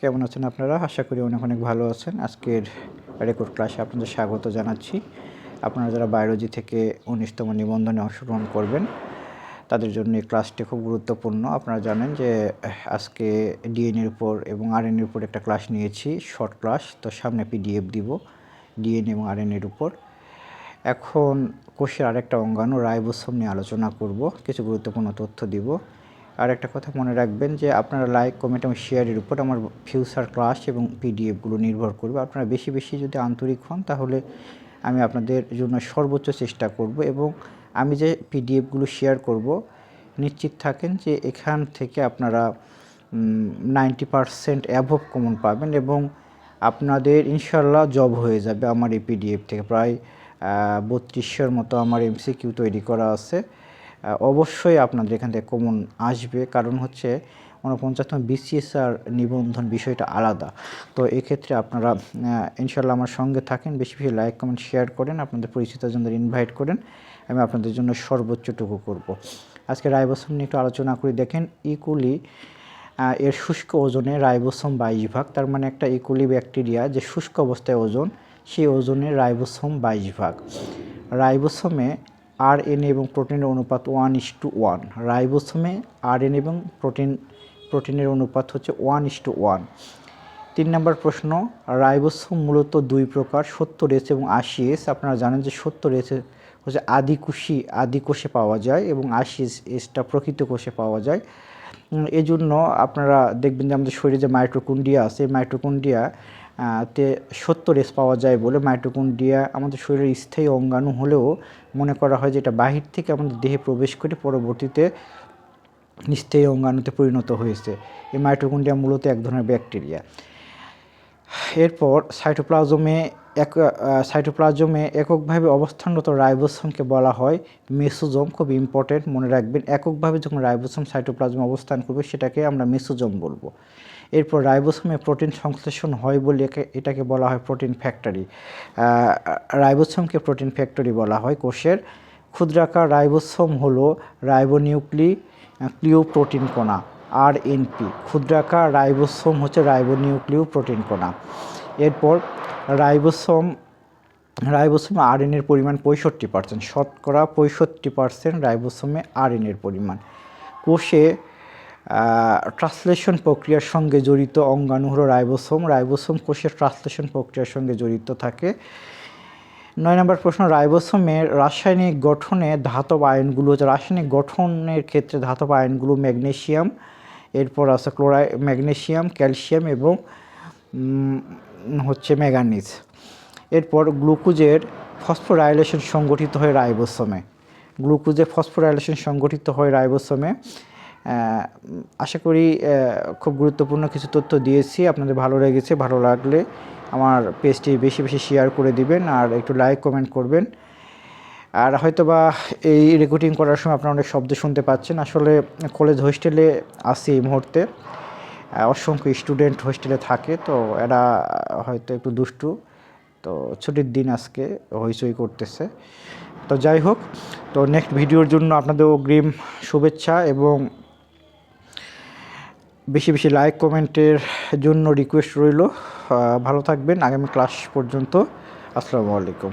কেমন আছেন আপনারা? আশা করি অনেক অনেক ভালো আছেন। আজকের রেকর্ড ক্লাসে আপনাদের স্বাগত জানাচ্ছি। আপনারা যারা বায়োলজি থেকে ১৯তম নিবন্ধনে অংশগ্রহণ করবেন তাদের জন্য এই ক্লাসটি খুব গুরুত্বপূর্ণ। আপনারা জানেন যে আজকে ডিএনএর উপর এবং আরএনএর উপর একটা ক্লাস নিয়েছি, শর্ট ক্লাস। তো সামনে পিডিএফ দিব ডিএনএ এবং আরএনএর উপর। এখন কোষের আরেকটা অঙ্গাণু রাইবোসোম নিয়ে আলোচনা করব, কিছু গুরুত্বপূর্ণ তথ্য দিব। আর একটা কথা মনে রাখবেন যে আপনারা লাইক, কমেন্ট এবং শেয়ারের উপর আমার ফিউচার ক্লাস এবং পিডিএফগুলো নির্ভর করবে। আপনারা বেশি বেশি যদি আন্তরিক হন তাহলে আমি আপনাদের জন্য সর্বোচ্চ চেষ্টা করব, এবং আমি যে পিডিএফগুলো শেয়ার করব নিশ্চিত থাকেন যে এখান থেকে আপনারা 90% অ্যাভব কমন পাবেন এবং আপনাদের ইনশাল্লাহ জব হয়ে যাবে আমার এই পিডিএফ থেকে। প্রায় 3200-এর মতো আমার এমসিকিউ তৈরি করা আছে। অবশ্যই আপনাদের এখান থেকে কমন আসবে, কারণ হচ্ছে 49তম বিসিএসআর নিবন্ধন বিষয়টা আলাদা। তো এক্ষেত্রে আপনারা ইনশাল্লাহ আমার সঙ্গে থাকেন, বেশি বেশি লাইক, কমেন্ট, শেয়ার করেন, আপনাদের পরিচিতজনদের ইনভাইট করেন। আমি আপনাদের জন্য সর্বোচ্চটুকু করব। আজকে রাইবোসোম নিয়ে একটু আলোচনা করি। দেখেন, ইকুলি এর শুষ্ক ওজনে রাইবোসোম 22 ভাগ। তার মানে একটা ইকুলি ব্যাকটেরিয়া যে শুষ্ক অবস্থায় ওজন, সেই ওজনের রাইবোসোম 22 ভাগ। রাইবোসোমে আরএনএ এবং প্রোটিনের অনুপাত 1:1। রাইবোসোমে আরএনএ এবং প্রোটিনের অনুপাত হচ্ছে 1:1। 3 নম্বর প্রশ্ন, রাইবোসোম মূলত দুই প্রকার, 70S এবং 80S। আপনারা জানেন যে 70S হচ্ছে আদি কোষে পাওয়া যায় এবং 80Sটা প্রকৃত কোষে পাওয়া যায়। এই জন্য আপনারা দেখবেন যে আমাদের শরীরে যে মাইটোকন্ড্রিয়া আছে, মাইটোকন্ড্রিয়া তে 70S পাওয়া যায় বলে মাইটোকন্ড্রিয়া আমাদের শরীরের স্থায়ী অঙ্গাণু হলেও মনে করা হয় যে এটা বাহির থেকে আমাদের দেহে প্রবেশ করে পরবর্তীতে স্থায়ী অঙ্গাণুতে পরিণত হয়েছে। এই মাইটোকন্ড্রিয়া মূলত এক ধরনের ব্যাকটেরিয়া। এরপর সাইটোপ্লাজমে এককভাবে অবস্থানরত রাইবোসোমকে বলা হয় মেসোজোম। খুব ইম্পর্টেন্ট, মনে রাখবেন, এককভাবে যখন রাইবোসোম সাইটোপ্লাজমে অবস্থান করবে সেটাকে আমরা মেসোজোম বলবো। এরপর রাইবোসোমে প্রোটিন সংশ্লেষণ হয় বলে এটাকে বলা হয় প্রোটিন ফ্যাক্টরি। রাইবোসোমকে প্রোটিন ফ্যাক্টরি বলা হয় কোষের। ক্ষুদ্রাকার রাইবোসোম হলো রাইবোনিউক্লিয় প্রোটিন কণা, আরএনপি। ক্ষুদ্রাকার রাইবোসোম হচ্ছে রাইবোনিউক্লিয় প্রোটিন কণা। এরপর রাইবোসোমে আরএনএর পরিমাণ 65%, শতকরা 65% রাইবোসোমে আরএনএর পরিমাণ। কোষে ট্রান্সলেশন প্রক্রিয়ার সঙ্গে জড়িত অঙ্গাণু হলো রাইবোসোম। রাইবোসোম কোষের ট্রান্সলেশন প্রক্রিয়ার সঙ্গে জড়িত থাকে। 9 নম্বর প্রশ্ন, রাইবোসোমের রাসায়নিক গঠনে ধাতব আয়নগুলো হচ্ছে, রাসায়নিক গঠনের ক্ষেত্রে ধাতব আয়নগুলো ম্যাগনেসিয়াম, এরপর আছে ম্যাগনেসিয়াম, ক্যালসিয়াম এবং হচ্ছে ম্যাঙ্গানিজ। এরপর গ্লুকোজের ফসফোরাইলেশন সংগঠিত হয় রাইবোসোমে। আশা করি খুব গুরুত্বপূর্ণ কিছু তথ্য দিয়েছি, আপনাদের ভালো লেগেছে। ভালো লাগলে আমার পেজটি বেশি বেশি শেয়ার করে দিবেন আর একটু লাইক, কমেন্ট করবেন। আর হয়তোবা এই রেকর্ডিং করার সময় আপনারা অনেক শব্দ শুনতে পাচ্ছেন। আসলে কলেজ হোস্টেলে আছি এই মুহূর্তে, অসংখ্য স্টুডেন্ট হোস্টেলে থাকে, তো এরা হয়তো একটু দুষ্টু, তো ছুটির দিন আজকে হইচই করতেছে। তো যাই হোক, তো নেক্সট ভিডিওর জন্য আপনাদের অগ্রিম শুভেচ্ছা এবং বেশি বেশি লাইক, কমেন্টের জন্য রিকোয়েস্ট রইল। ভালো থাকবেন আগামী ক্লাস পর্যন্ত। আসসালামু আলাইকুম।